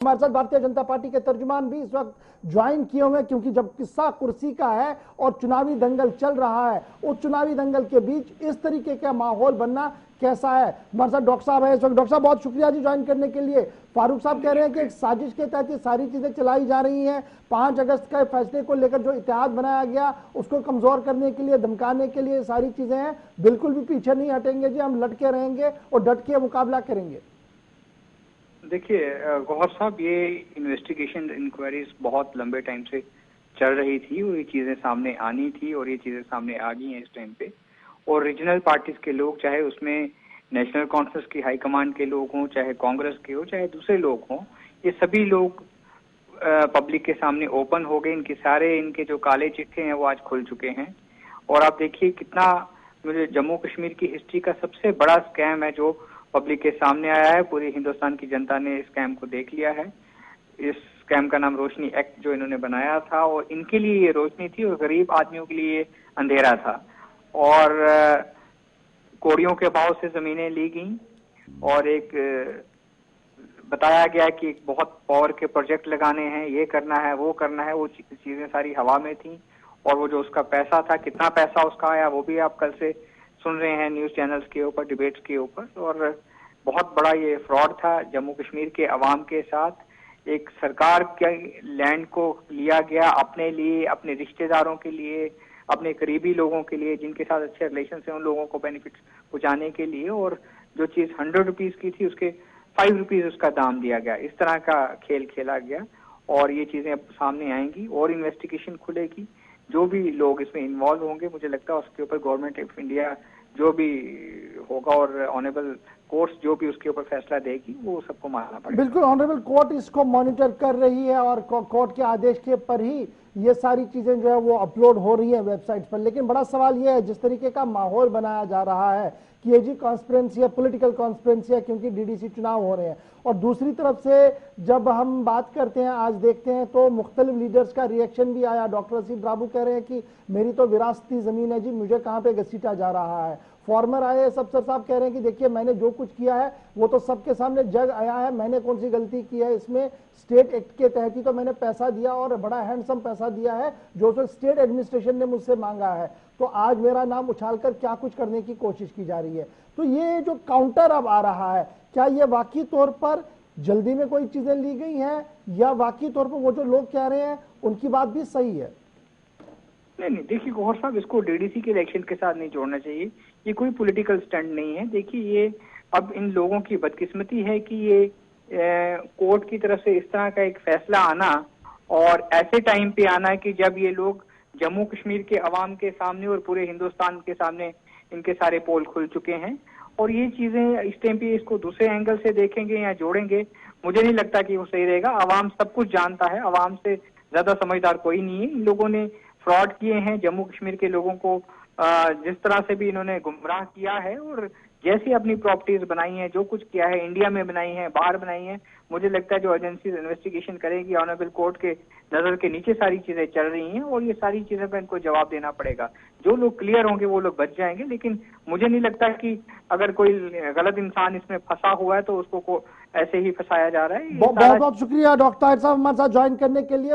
हमारे साथ भारतीय जनता पार्टी के तर्जुमान भी इस वक्त ज्वाइन किए हुए हैं, क्योंकि जब किस्सा कुर्सी का है और चुनावी दंगल चल रहा है, उस चुनावी दंगल के बीच इस तरीके का माहौल बनना कैसा है। हमारे साथ डॉक्टर साहब है इस वक्त। डॉक्टर साहब बहुत शुक्रिया जी ज्वाइन करने के लिए। फारूक साहब कह रहे हैं कि एक साजिश के तहत ये सारी चीजें चलाई जा रही हैं। 5 अगस्त के फैसले को लेकर जो इतिहाद बनाया गया उसको कमजोर करने के लिए, धमकाने के लिए सारी चीजें हैं। बिल्कुल भी पीछे नहीं हटेंगे जी, हम लटके रहेंगे और डट के मुकाबला करेंगे। देखिए गौहर साहब, ये इन्वेस्टिगेशन इंक्वायरीज बहुत लंबे टाइम से चल रही थी और ये चीजें सामने आनी थी और ये चीजें सामने आ गई हैं इस टाइम पे। और रीजनल पार्टीज के लोग, चाहे उसमें नेशनल कॉन्फ्रेंस की हाईकमांड के लोग हों, चाहे कांग्रेस के हो, चाहे दूसरे लोग हों, ये सभी लोग पब्लिक के सामने ओपन हो गए। इनके जो काले चिट्ठे हैं वो आज खुल चुके हैं। और आप देखिए कितना, मुझे जम्मू कश्मीर की हिस्ट्री का सबसे बड़ा स्कैम है जो पब्लिक के सामने आया है। पूरी हिंदुस्तान की जनता ने इस स्कैम को देख लिया है। इस स्कैम का नाम रोशनी एक्ट जो इन्होंने बनाया था, और इनके लिए ये रोशनी थी और गरीब आदमियों के लिए ये अंधेरा था। और कौड़ियों के भाव से जमीनें ली गई और एक बताया गया कि एक बहुत पावर के प्रोजेक्ट लगाने हैं, ये करना है, वो करना है। वो चीजें सारी हवा में थी। और वो जो उसका पैसा था, कितना पैसा उसका आया, वो भी आप कल से सुन रहे हैं न्यूज चैनल्स के ऊपर, डिबेट्स के ऊपर। और बहुत बड़ा ये फ्रॉड था जम्मू कश्मीर के अवाम के साथ। एक सरकार के लैंड को लिया गया अपने लिए, अपने रिश्तेदारों के लिए, अपने करीबी लोगों के लिए, जिनके साथ अच्छे रिलेशन है, उन लोगों को बेनिफिट पहुंचाने के लिए। और जो चीज 100 रुपीज की थी उसके 5 रुपीज उसका दाम दिया गया। इस तरह का खेल खेला गया और ये चीजें अब सामने आएंगी और इन्वेस्टिगेशन खुलेगी। जो भी लोग इसमें इन्वॉल्व होंगे, मुझे लगता है उसके ऊपर गवर्नमेंट ऑफ इंडिया जो भी होगा और ऑनरेबल कोर्ट जो भी उसके ऊपर फैसला देगी वो सबको मानना पड़ेगा। बिल्कुल, ऑनरेबल कोर्ट इसको मॉनिटर कर रही है और कोर्ट के आदेश के पर ही ये सारी चीजें जो है वो अपलोड हो रही है वेबसाइट पर। लेकिन बड़ा सवाल ये है, जिस तरीके का माहौल बनाया जा रहा है कि ये जी कॉन्स्पिरेंसी है, पॉलिटिकल कॉन्स्पिरेंसी है, क्योंकि डीडीसी चुनाव हो रहे हैं। और दूसरी तरफ से जब हम बात करते हैं, आज देखते हैं तो मुख्तलिफ लीडर्स का रिएक्शन भी आया। डॉक्टर असीफ राबू कह रहे हैं कि मेरी तो विरासती जमीन है जी, मुझे कहाँ पे घसीटा जा रहा है। फॉर्मर IAS अफसर साहब कह रहे हैं कि देखिए मैंने जो कुछ किया है वो तो सबके सामने जग आया है, मैंने कौन सी गलती की है इसमें। स्टेट एक्ट के तहत ही तो मैंने पैसा दिया और बड़ा हैंडसम पैसा दिया है जो तो स्टेट एडमिनिस्ट्रेशन ने मुझसे मांगा है। तो आज मेरा नाम उछालकर क्या कुछ करने की कोशिश की जा रही है। तो ये जो काउंटर अब आ रहा है, क्या ये वाकई तौर पर जल्दी में कोई चीजें ली गई हैं या वाकई तौर पर वो जो लोग कह रहे हैं उनकी बात भी सही है? नहीं, देखिए गौहर साहब, इसको डीडीसी के इलेक्शन के साथ नहीं जोड़ना चाहिए। ये कोई पॉलिटिकल स्टंट नहीं है। देखिए, ये अब इन लोगों की बदकिस्मती है कि ये कोर्ट की तरफ से इस तरह का एक फैसला आना और ऐसे टाइम पे आना कि जब ये लोग जम्मू कश्मीर के अवाम के सामने और पूरे हिंदुस्तान के सामने इनके सारे पोल खुल चुके हैं। और ये चीजें इस टाइम पे इसको दूसरे एंगल से देखेंगे या जोड़ेंगे, मुझे नहीं लगता कि वो सही रहेगा। अवाम सब कुछ जानता है, अवाम से ज्यादा समझदार कोई नहीं है। इन लोगों ने फ्रॉड किए हैं जम्मू कश्मीर के लोगों को, जिस तरह से भी इन्होंने गुमराह किया है और जैसी अपनी प्रॉपर्टीज बनाई हैं, जो कुछ किया है, इंडिया में बनाई है, बाहर बनाई है। मुझे लगता है जो एजेंसीज इन्वेस्टिगेशन करेगी, ऑनरेबल कोर्ट के नजर के नीचे सारी चीजें चल रही हैं और ये सारी चीजें पर इनको जवाब देना पड़ेगा। जो लोग क्लियर होंगे वो लोग बच जाएंगे। लेकिन मुझे नहीं लगता कि अगर कोई गलत इंसान इसमें फंसा हुआ है तो उसको ऐसे ही फंसाया जा रहा है। बहुत बहुत शुक्रिया डॉक्टर साहब हमारे साथ ज्वाइन करने के लिए।